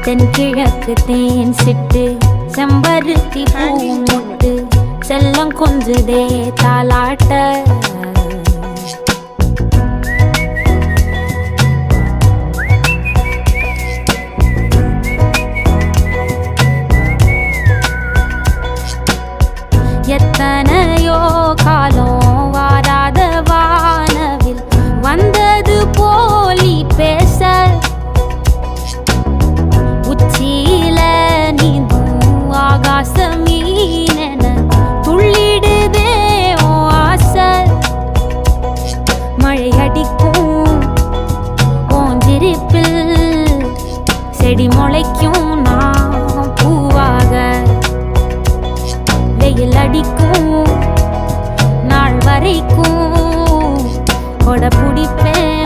தென்கிழக்கு தேன் சிட்டு செம்பருத்தி பூ முட்டு செல்லம் கொஞ்சுதே தாலாட்ட எத்தனையோ காலம் வாராத வானவில் வந்தது போலி பேச உச்சியில நீந்தும் ஆகாச மீனென துள்ளிடுதே ஓ ஆசை மழை அடிக்கும் ஓஞ்சிருப்பில் செடி முளைக்கும் நான் பூவாக வெயில் அடிக்கும் நாள் வரைக்கும் கொடை பிடிப்பேன்